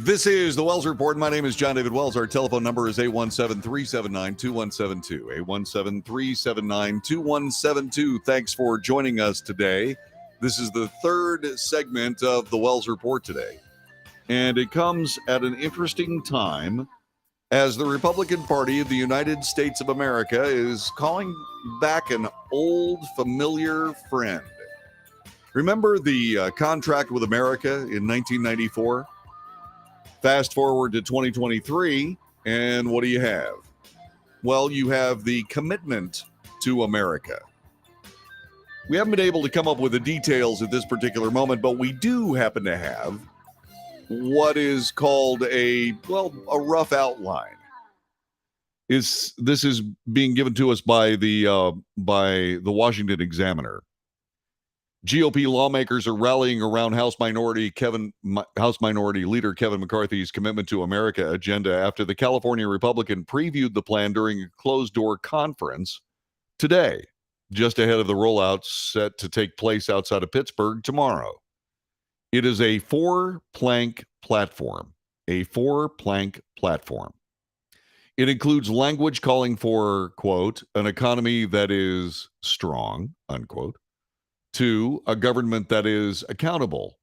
This is the Wells Report. My name is John David Wells. Our telephone number is 817-379-2172. 817-379-2172. Thanks for joining us today. This is the third segment of the Wells Report today. And it comes at an interesting time as the Republican Party of the United States of America is calling back an old familiar friend. Remember the contract with America in 1994? Fast forward to 2023, and what do you have? Well, you have the commitment to America. We haven't been able to come up with the details at this particular moment, but we do happen to have what is called a rough outline. This is being given to us by the Washington Examiner. GOP lawmakers are rallying around House Minority Leader Kevin McCarthy's Commitment to America agenda after the California Republican previewed the plan during a closed-door conference today, just ahead of the rollout set to take place outside of Pittsburgh tomorrow. It is a four-plank platform. It includes language calling for, quote, an economy that is strong, unquote. 2, a government that is accountable.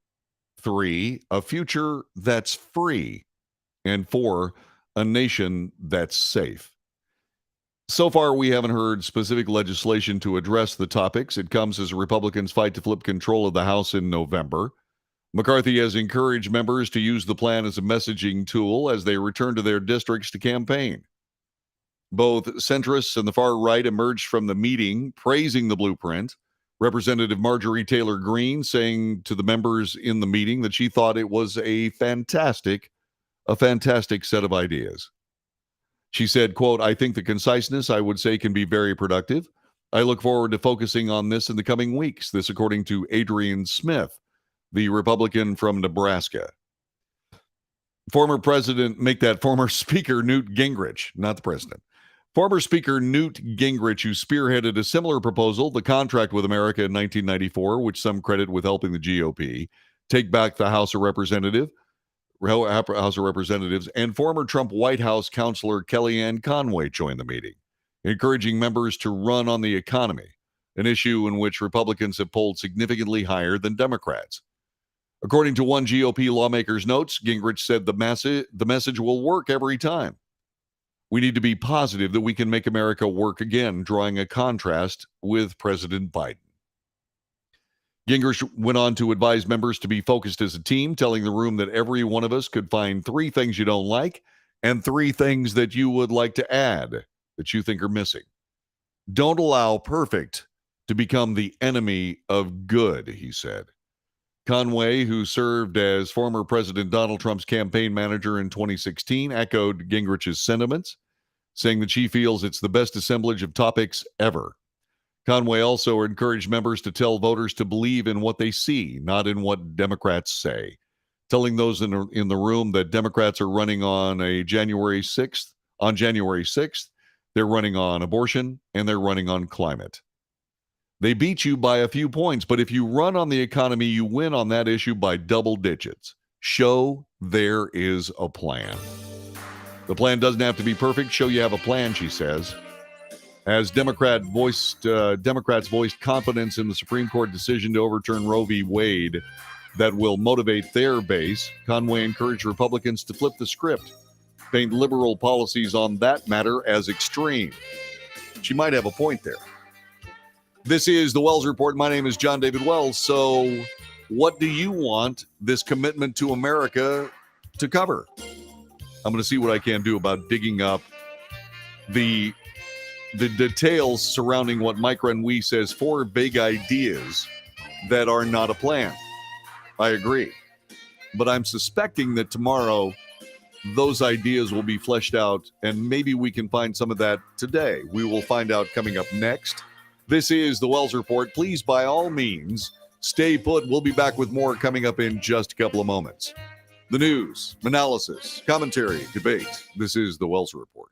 3, a future that's free. And 4, a nation that's safe. So far, we haven't heard specific legislation to address the topics. It comes as Republicans fight to flip control of the House in November. McCarthy has encouraged members to use the plan as a messaging tool as they return to their districts to campaign. Both centrists and the far right emerged from the meeting praising the blueprint. Representative Marjorie Taylor Greene saying to the members in the meeting that she thought it was a fantastic set of ideas. She said, quote, I think the conciseness, I would say, can be very productive. I look forward to focusing on this in the coming weeks. This according to Adrian Smith, the Republican from Nebraska. Former Speaker Newt Gingrich, not the president. Former Speaker Newt Gingrich, who spearheaded a similar proposal, the contract with America in 1994, which some credit with helping the GOP take back the House of Representatives, and former Trump White House counselor Kellyanne Conway joined the meeting, encouraging members to run on the economy, an issue in which Republicans have polled significantly higher than Democrats. According to one GOP lawmaker's notes, Gingrich said the message will work every time. We need to be positive that we can make America work again, drawing a contrast with President Biden. Gingrich went on to advise members to be focused as a team, telling the room that every one of us could find 3 things you don't like and 3 things that you would like to add that you think are missing. Don't allow perfect to become the enemy of good, he said. Conway, who served as former President Donald Trump's campaign manager in 2016, echoed Gingrich's sentiments, saying that she feels it's the best assemblage of topics ever. Conway also encouraged members to tell voters to believe in what they see, not in what Democrats say, telling those in the room that Democrats are running on January 6th. On January 6th, they're running on abortion and they're running on climate. They beat you by a few points, but if you run on the economy, you win on that issue by double digits. Show there is a plan. The plan doesn't have to be perfect. Show you have a plan, she says. As Democrats voiced confidence in the Supreme Court decision to overturn Roe v. Wade that will motivate their base, Conway encouraged Republicans to flip the script, paint liberal policies on that matter as extreme. She might have a point there. This is the Wells Report. My name is John David Wells. So what do you want this commitment to America to cover? I'm going to see what I can do about digging up the details surrounding what Mike Renouille says 4 big ideas that are not a plan. I agree. But I'm suspecting that tomorrow those ideas will be fleshed out, and maybe we can find some of that today. We will find out coming up next. This is the Wells Report. Please, by all means, stay put. We'll be back with more coming up in just a couple of moments. The news, analysis, commentary, debate. This is the Wells Report.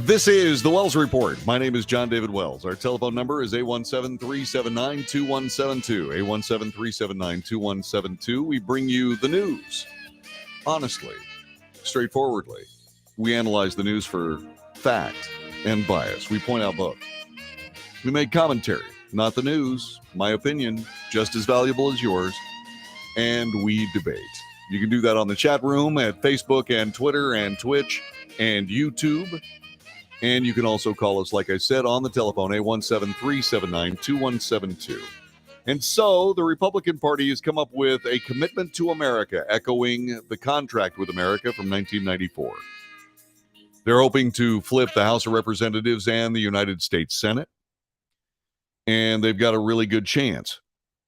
This is the Wells Report. My name is John David Wells. Our telephone number is 817-379-2172. 817-379-2172. We bring you the news honestly, straightforwardly. We analyze the news for fact and bias. We point out both. We make commentary, not the news. My opinion, just as valuable as yours. And we debate. You can do that on the chat room at Facebook and Twitter and Twitch and YouTube. And you can also call us, like I said, on the telephone, 817-379-2172. And so the Republican Party has come up with a commitment to America, echoing the contract with America from 1994. They're hoping to flip the House of Representatives and the United States Senate. And they've got a really good chance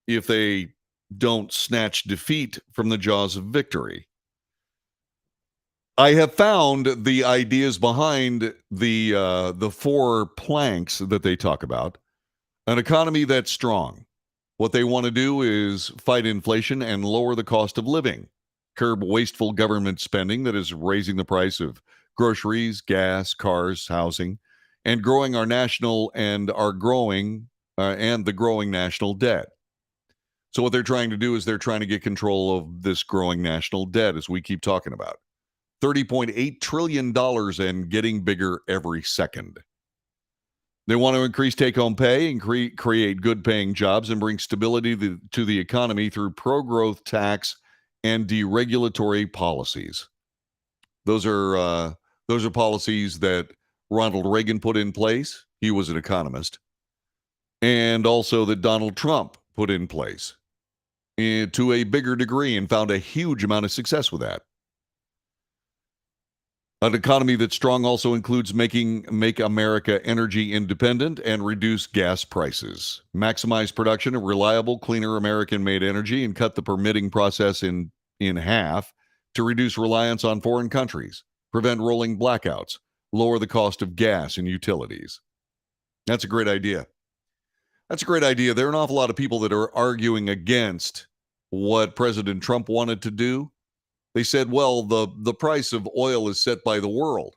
if they don't snatch defeat from the jaws of victory. I have found the ideas behind the four planks that they talk about. An economy that's strong. What they want to do is fight inflation and lower the cost of living, curb wasteful government spending that is raising the price of groceries, gas, cars, housing, and growing our national and the growing national debt. So what they're trying to do is they're trying to get control of this growing national debt, as we keep talking about. $30.8 trillion and getting bigger every second. They want to increase take-home pay and create good-paying jobs and bring stability to the economy through pro-growth tax and deregulatory policies. Those are policies that Ronald Reagan put in place. He was an economist. And also that Donald Trump put in place to a bigger degree and found a huge amount of success with that. An economy that's strong also includes make America energy independent and reduce gas prices, maximize production of reliable, cleaner American-made energy, and cut the permitting process in half to reduce reliance on foreign countries, prevent rolling blackouts, lower the cost of gas and utilities. That's a great idea. That's a great idea. There are an awful lot of people that are arguing against what President Trump wanted to do. They said, well, the price of oil is set by the world.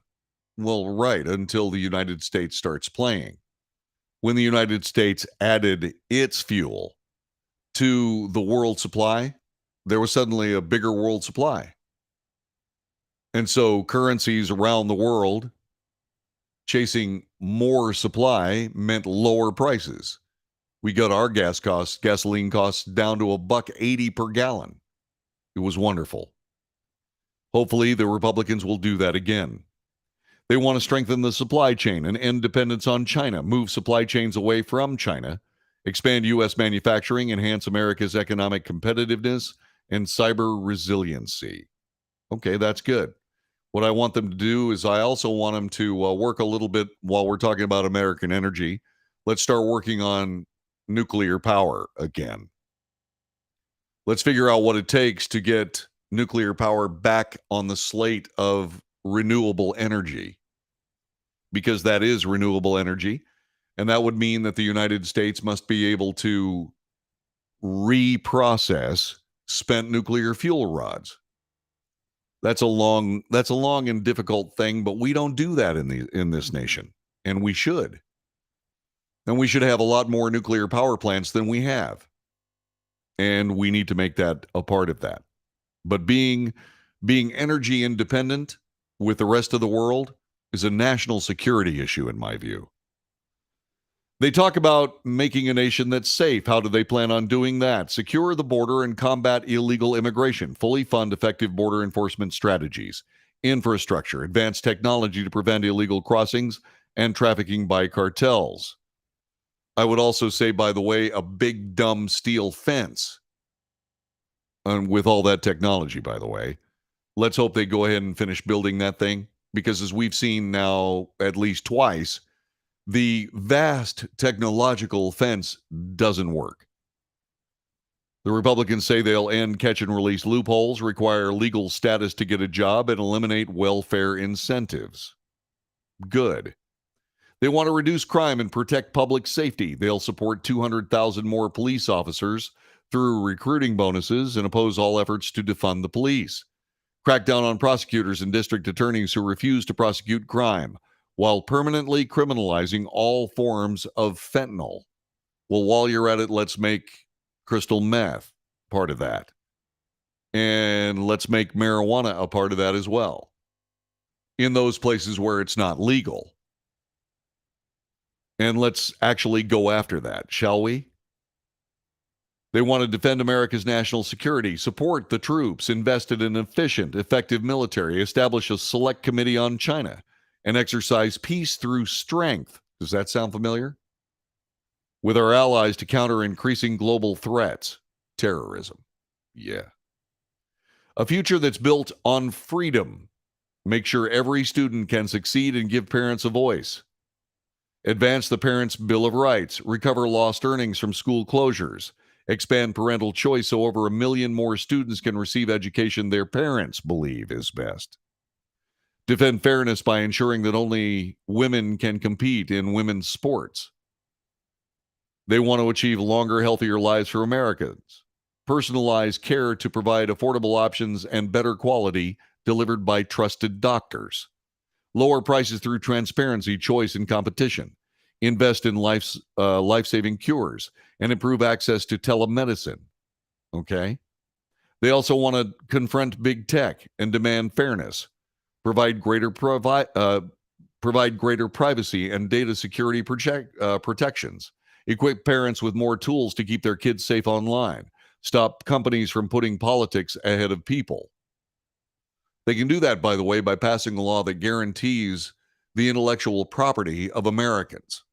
Well, right, until the United States starts playing. When the United States added its fuel to the world supply, there was suddenly a bigger world supply. And so currencies around the world chasing more supply meant lower prices. We got our gasoline costs down to $1.80 per gallon. It was wonderful. Hopefully, the Republicans will do that again. They want to strengthen the supply chain and end dependence on China, move supply chains away from China, expand U.S. manufacturing, enhance America's economic competitiveness, and cyber resiliency. Okay, that's good. What I want them to do is I also want them to work a little bit while we're talking about American energy. Let's start working on nuclear power again. Let's figure out what it takes to get nuclear power back on the slate of renewable energy, because that is renewable energy. And that would mean that the United States must be able to reprocess spent nuclear fuel rods. That's a long and difficult thing, but we don't do that in this nation, and we should. And we should have a lot more nuclear power plants than we have. And we need to make that a part of that. But being energy independent with the rest of the world is a national security issue, in my view. They talk about making a nation that's safe. How do they plan on doing that? Secure the border and combat illegal immigration. Fully fund effective border enforcement strategies. Infrastructure. Advanced technology to prevent illegal crossings and trafficking by cartels. I would also say, by the way, a big, dumb steel fence. And with all that technology, by the way, let's hope they go ahead and finish building that thing, because as we've seen now at least twice, the vast technological fence doesn't work. The Republicans say they'll end catch and release loopholes, require legal status to get a job, and eliminate welfare incentives. Good. They want to reduce crime and protect public safety. They'll support 200,000 more police officers through recruiting bonuses and oppose all efforts to defund the police. Crack down on prosecutors and district attorneys who refuse to prosecute crime. while permanently criminalizing all forms of fentanyl. Well, while you're at it, let's make crystal meth part of that. And let's make marijuana a part of that as well, in those places where it's not legal. And let's actually go after that, shall we? They want to defend America's national security, support the troops, invest in an efficient, effective military, establish a select committee on China, and exercise peace through strength. Does that sound familiar? With our allies to counter increasing global threats, terrorism. Yeah. A future that's built on freedom. Make sure every student can succeed and give parents a voice. Advance the Parents' Bill of Rights. Recover lost earnings from school closures. Expand parental choice so over 1 million more students can receive education their parents believe is best. Defend fairness by ensuring that only women can compete in women's sports. They want to achieve longer, healthier lives for Americans. Personalize care to provide affordable options and better quality delivered by trusted doctors. Lower prices through transparency, choice, and competition. Invest in life-saving cures and improve access to telemedicine. Okay? They also want to confront big tech and demand fairness. Provide greater privacy and data security protections. Equip parents with more tools to keep their kids safe online. Stop companies from putting politics ahead of people. They can do that, by the way, by passing a law that guarantees the intellectual property of Americans.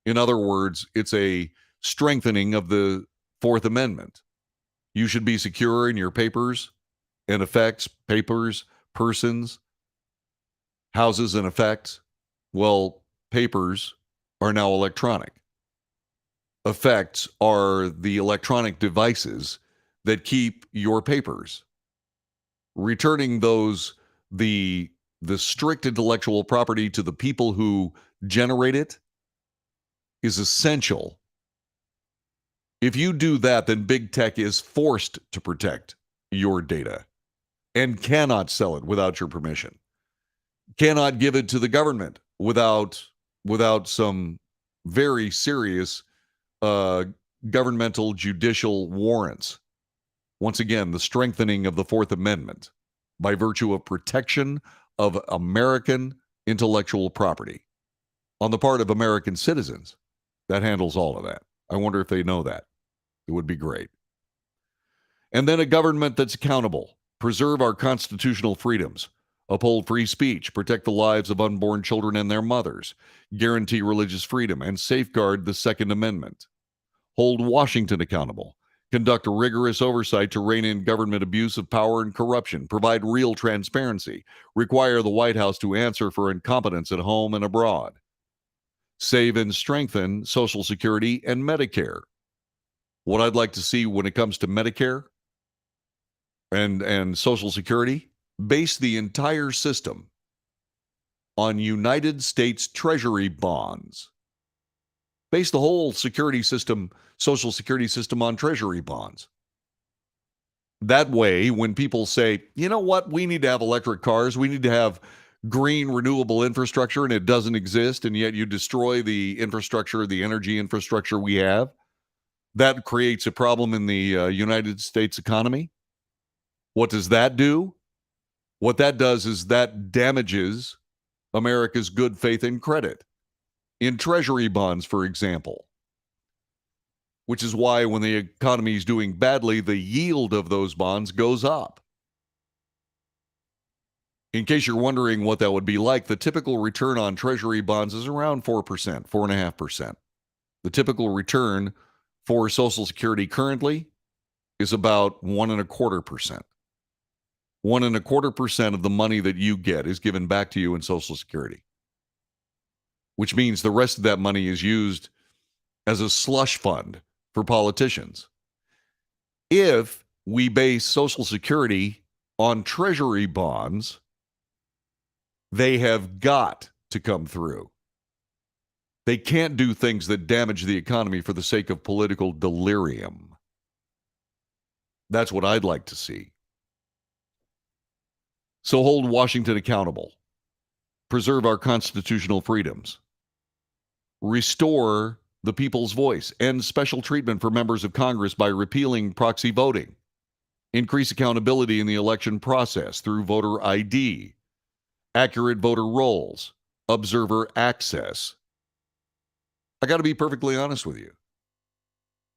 In other words, it's a strengthening of the Fourth Amendment. You should be secure in your papers and effects, papers, persons, houses, and effects. Well, papers are now electronic. Effects are the electronic devices that keep your papers. Returning those, the strict intellectual property to the people who generate it is essential. If you do that, then big tech is forced to protect your data and cannot sell it without your permission. Cannot give it to the government without some very serious governmental judicial warrants. Once again, the strengthening of the Fourth Amendment by virtue of protection of American intellectual property on the part of American citizens. That handles all of that. I wonder if they know that. It would be great. And then a government that's accountable. Preserve our constitutional freedoms. Uphold free speech. Protect the lives of unborn children and their mothers. Guarantee religious freedom and safeguard the Second Amendment. Hold Washington accountable. Conduct a rigorous oversight to rein in government abuse of power and corruption. Provide real transparency. Require the White House to answer for incompetence at home and abroad. Save and strengthen Social Security and Medicare. What I'd like to see when it comes to Medicare and Social Security, base the entire system on United States Treasury bonds. Base the whole security system, Social Security system, on Treasury bonds. That way, when people say, you know what, we need to have electric cars, we need to have green renewable infrastructure, and it doesn't exist, and yet you destroy the infrastructure, the energy infrastructure we have, that creates a problem in the United States economy. What does that do? What that does is that damages America's good faith and credit in Treasury bonds, for example, which is why when the economy is doing badly, the yield of those bonds goes up. In case you're wondering what that would be like, the typical return on Treasury bonds is around 4%, 4.5%. The typical return for Social Security currently is about 1.25%. 1.25% of the money that you get is given back to you in Social Security, which means the rest of that money is used as a slush fund for politicians. If we base Social Security on Treasury bonds, they have got to come through. They can't do things that damage the economy for the sake of political delirium. That's what I'd like to see. So hold Washington accountable. preserve our constitutional freedoms, restore the people's voice, end special treatment for members of Congress by repealing proxy voting, increase accountability in the election process through voter ID, accurate voter rolls, observer access. I got to be perfectly honest with you.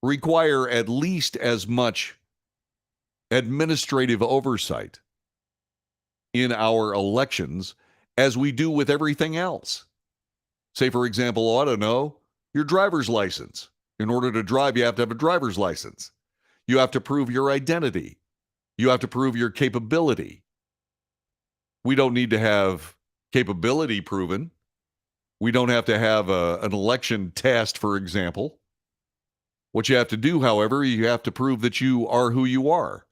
Require at least as much administrative oversight in our elections as we do with everything else. Say, for example, I don't know, your driver's license. In order to drive, you have to have a driver's license. You have to prove your identity. You have to prove your capability. We don't need to have capability proven. We don't have to have an election test, for example. What you have to do, however, you have to prove that you are who you are.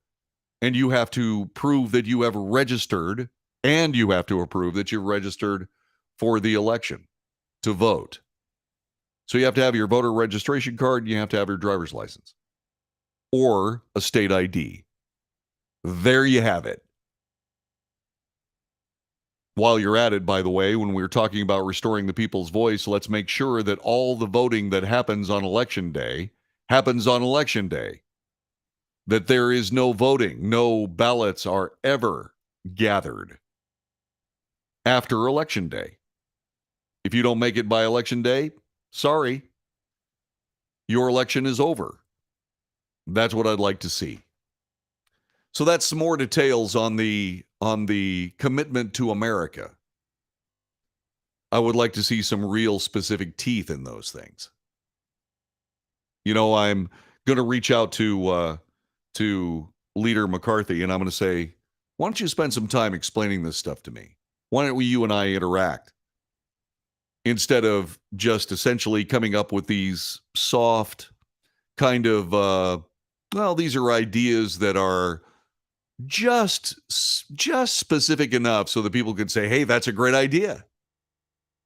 And you have to prove that you have registered, and you have to prove that you're registered for the election to vote. So you have to have your voter registration card, and you have to have your driver's license or a state ID. There you have it. While you're at it, by the way, when we're talking about restoring the people's voice, let's make sure that all the voting that happens on election day happens on election day. That there is no voting, no ballots are ever gathered after election day. If you don't make it by election day, sorry, your election is over. That's what I'd like to see. So that's some more details on the commitment to America. I would like to see some real specific teeth in those things. You know, I'm going to reach out to Leader McCarthy, and I'm going to say, why don't you spend some time explaining this stuff to me? Why don't you and I interact instead of just essentially coming up with these soft kind of, well, these are ideas that are just specific enough so that people can say, hey, that's a great idea.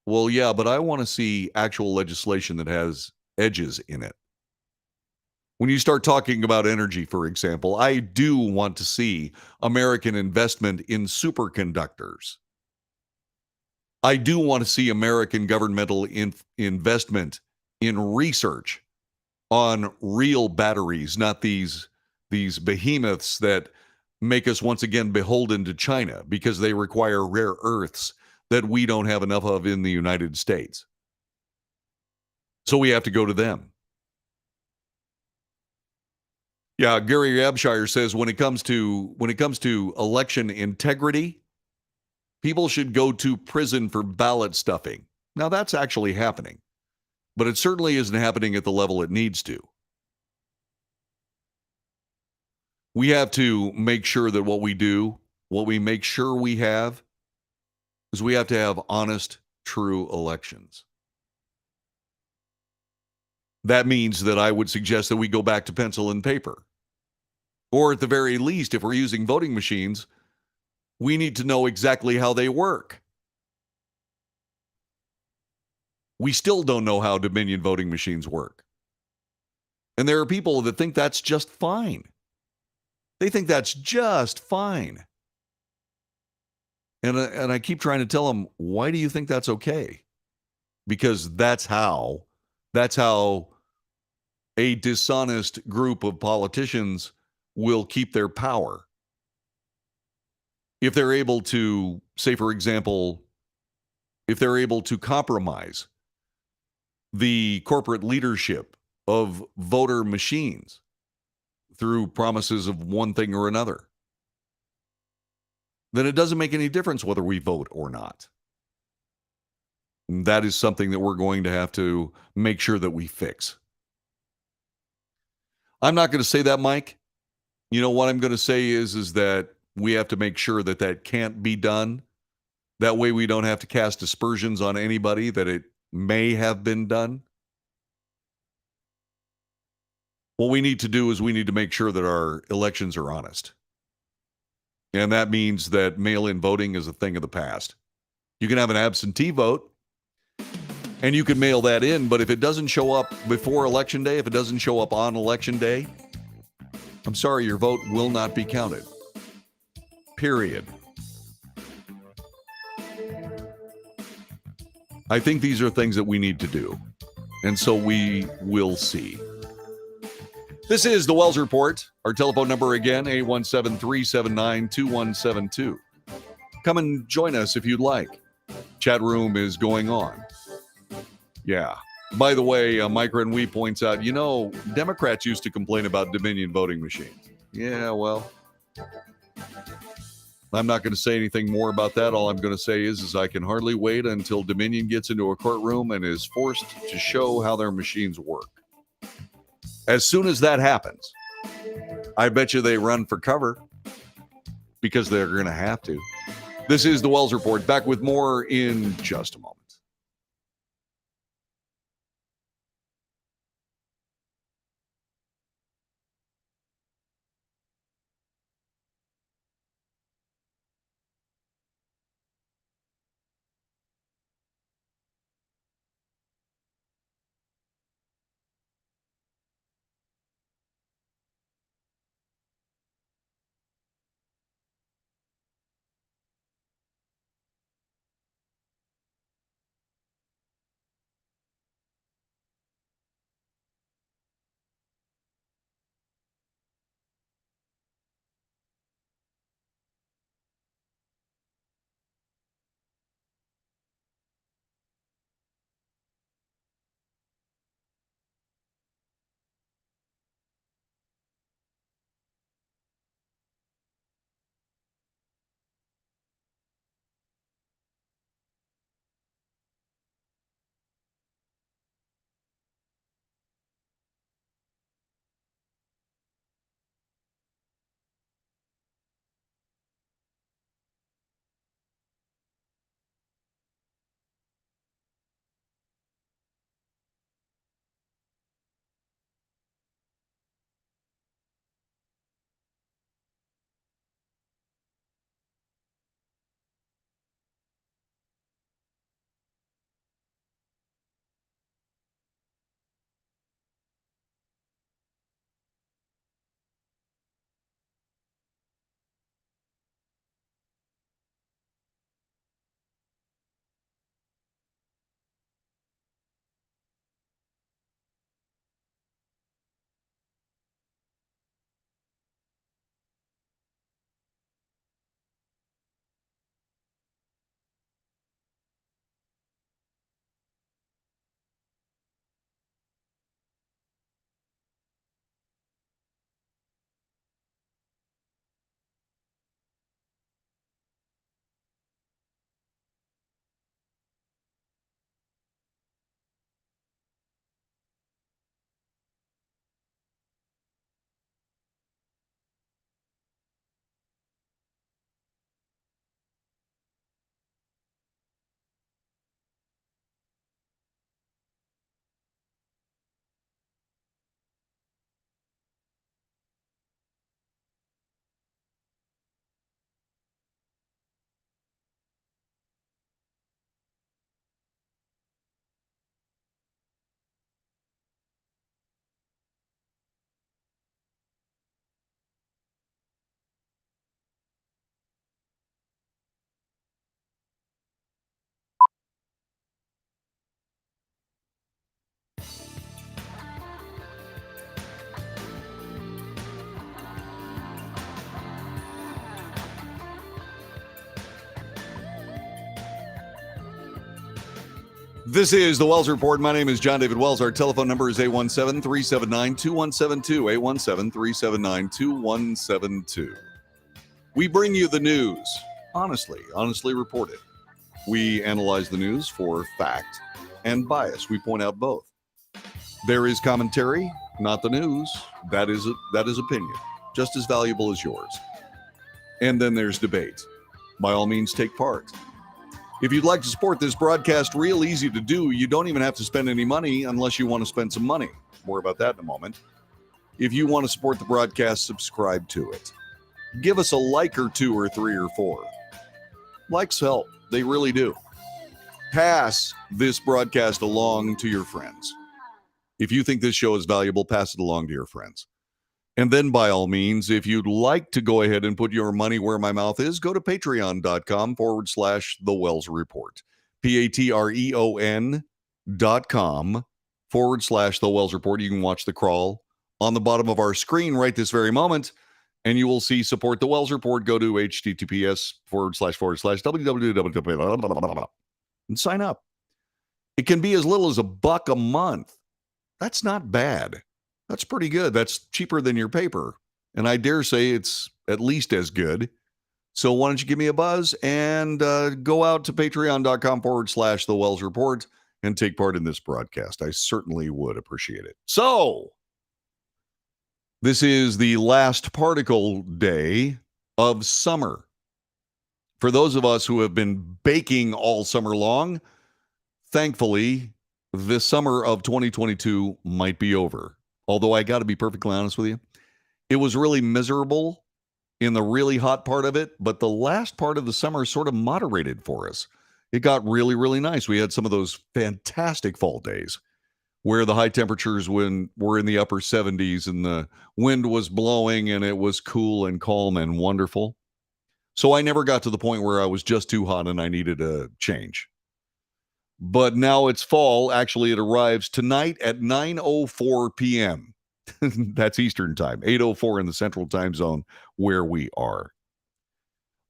Well, yeah, but I want to see actual legislation that has edges in it. When you start talking about energy, for example, I do want to see American investment in superconductors. I do want to see American governmental investment in research on real batteries, not these behemoths that make us once again beholden to China because they require rare earths that we don't have enough of in the United States. So we have to go to them. Yeah, Gary Abshire says when it comes to election integrity, people should go to prison for ballot stuffing. Now that's actually happening, but it certainly isn't happening at the level it needs to. We have to make sure that what we do, what we make sure we have, is we have to have honest, true elections. That means that I would suggest that we go back to pencil and paper. Or at the very least, if we're using voting machines, we need to know exactly how they work. We still don't know how Dominion voting machines work. And there are people that think that's just fine. They think that's just fine. And I keep trying to tell them, why do you think that's okay? Because that's how a dishonest group of politicians will keep their power. If they're able to, say, for example, if they're able to compromise the corporate leadership of voter machines through promises of one thing or another, then it doesn't make any difference whether we vote or not. And that is something that we're going to have to make sure that we fix. I'm not going to say that, Mike. You know what I'm going to say is that we have to make sure that that can't be done. That way we don't have to cast aspersions on anybody that it may have been done. What we need to do is we need to make sure that our elections are honest. And that means that mail-in voting is a thing of the past. You can have an absentee vote, and you can mail that in, but if it doesn't show up before Election Day, if it doesn't show up on Election Day, I'm sorry, your vote will not be counted. Period. I think these are things that we need to do. And so we will see. This is the Wells Report. Our telephone number again, 817-379-2172. Come and join us if you'd like. Chat room is going on. Yeah. By the way, Mike Renwee points out, Democrats used to complain about Dominion voting machines. Yeah, well, I'm not going to say anything more about that. All I'm going to say is I can hardly wait until Dominion gets into a courtroom and is forced to show how their machines work. As soon as that happens, I bet you they run for cover because they're going to have to. This is the Wells Report. Back with more in just a moment. This is the Wells Report. My name is John David Wells. Our telephone number is 817-379-2172, 817-379-2172. We bring you the news, honestly reported. We analyze the news for fact and bias. We point out both. There is commentary, not the news. That is opinion, just as valuable as yours. And then there's debate. By all means, take part. If you'd like to support this broadcast, real easy to do. You don't even have to spend any money unless you want to spend some money. More about that in a moment. If you want to support the broadcast, subscribe to it. Give us a like or two or three or four. Likes help. They really do. Pass this broadcast along to your friends. If you think this show is valuable, pass it along to your friends. And then, by all means, if you'd like to go ahead and put your money where my mouth is, go to patreon.com/The Wells Report. patreon.com/The Wells Report. You can watch the crawl on the bottom of our screen right this very moment, and you will see support the Wells Report. Go to https://www. and sign up. It can be as little as $1 a month. That's not bad. That's pretty good. That's cheaper than your paper. And I dare say it's at least as good. So why don't you give me a buzz and go out to patreon.com/The Wells Report and take part in this broadcast. I certainly would appreciate it. So this is the last particle day of summer. For those of us who have been baking all summer long, thankfully, the summer of 2022 might be over. Although I got to be perfectly honest with you, it was really miserable in the really hot part of it, but the last part of the summer sort of moderated for us. It got really, really nice. We had some of those fantastic fall days where the high temperatures were in the upper 70s and the wind was blowing and it was cool and calm and wonderful. So I never got to the point where I was just too hot and I needed a change. But now it's fall. Actually, it arrives tonight at 9:04 p.m. That's Eastern time, 8:04 in the Central Time Zone where we are.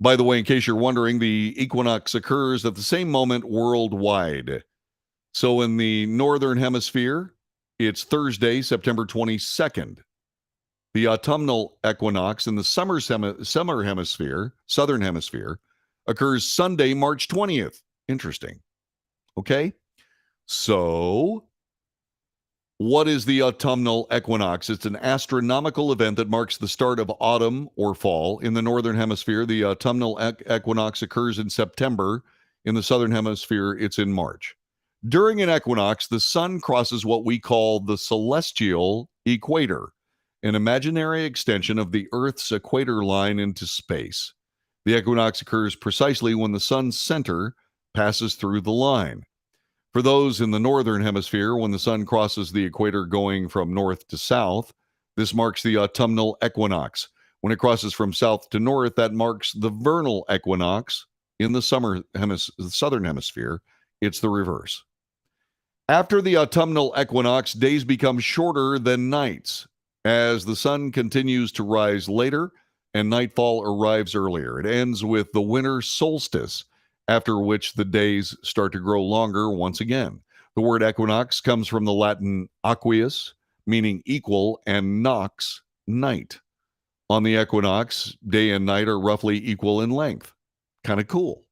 By the way, in case you're wondering, the equinox occurs at the same moment worldwide. So in the Northern Hemisphere, it's Thursday, September 22nd. The autumnal equinox in the Southern Hemisphere, occurs Sunday, March 20th. Interesting. Okay? So what is the autumnal equinox? It's an astronomical event that marks the start of autumn or fall. In the Northern Hemisphere, the autumnal equinox occurs in September. In the Southern Hemisphere, it's in March. During an equinox, the sun crosses what we call the celestial equator, an imaginary extension of the Earth's equator line into space. The equinox occurs precisely when the sun's center passes through the line. For those in the Northern Hemisphere, when the sun crosses the equator going from north to south, this marks the autumnal equinox. When it crosses from south to north, that marks the vernal equinox. In the Southern Hemisphere, it's the reverse. After the autumnal equinox, days become shorter than nights as the sun continues to rise later and nightfall arrives earlier. It ends with the winter solstice, after which the days start to grow longer once again. The word equinox comes from the Latin aqueous, meaning equal, and nox, night. On the equinox, day and night are roughly equal in length. Kind of cool.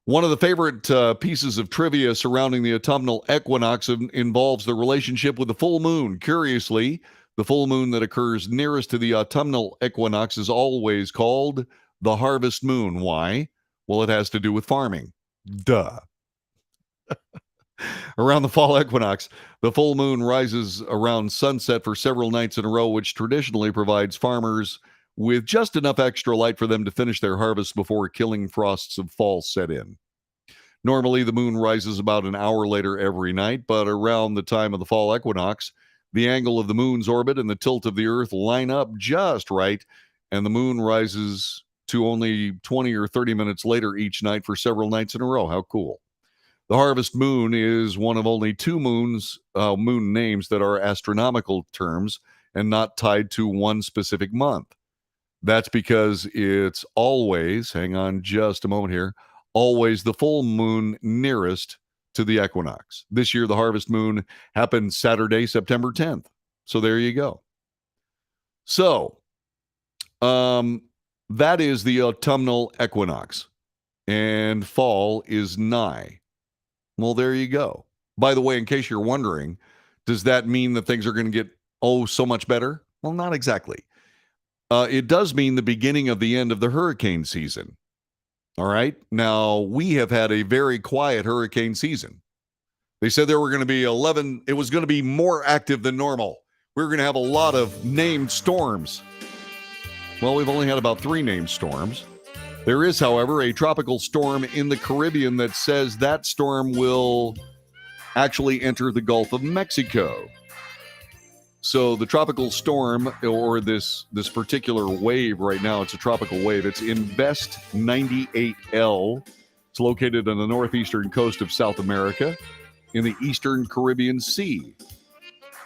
One of the favorite pieces of trivia surrounding the autumnal equinox involves the relationship with the full moon. Curiously, the full moon that occurs nearest to the autumnal equinox is always called the harvest moon. Why? Well, it has to do with farming. Duh. Around the fall equinox, the full moon rises around sunset for several nights in a row, which traditionally provides farmers with just enough extra light for them to finish their harvest before killing frosts of fall set in. Normally, the moon rises about an hour later every night, but around the time of the fall equinox, the angle of the moon's orbit and the tilt of the Earth line up just right, and the moon rises to only 20 or 30 minutes later each night for several nights in a row. How cool. The harvest moon is one of only two moon names that are astronomical terms and not tied to one specific month. That's because it's always, hang on just a moment here, always the full moon nearest to the equinox. This year, the harvest moon happened Saturday, September 10th. So there you go. So, that is the autumnal equinox, and fall is nigh. Well, there you go. By the way, in case you're wondering, does that mean that things are going to get, so much better? Well, not exactly. It does mean the beginning of the end of the hurricane season. All right. Now, we have had a very quiet hurricane season. They said there were going to be 11. It was going to be more active than normal. We were going to have a lot of named storms. Well, we've only had about 3 named storms. There is, however, a tropical storm in the Caribbean that says that storm will actually enter the Gulf of Mexico. So the tropical storm, or this particular wave right now, it's a tropical wave. It's Invest 98L. It's located on the northeastern coast of South America in the eastern Caribbean Sea.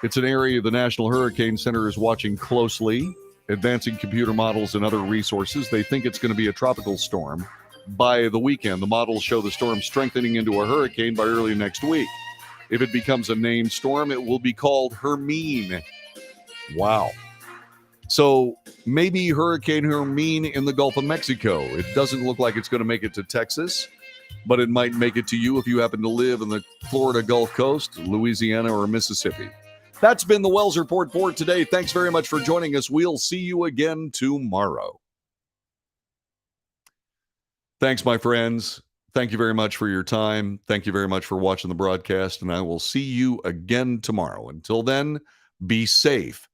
It's an area the National Hurricane Center is watching closely, advancing computer models and other resources. They think it's going to be a tropical storm by the weekend. The models show the storm strengthening into a hurricane by early next week. If it becomes a named storm, it will be called Hermine. Wow. So maybe Hurricane Hermine in the Gulf of Mexico. It doesn't look like it's going to make it to Texas, but it might make it to you if you happen to live in the Florida Gulf Coast, Louisiana, or Mississippi. That's been the Wells Report for today. Thanks very much for joining us. We'll see you again tomorrow. Thanks, my friends. Thank you very much for your time. Thank you very much for watching the broadcast, and I will see you again tomorrow. Until then, be safe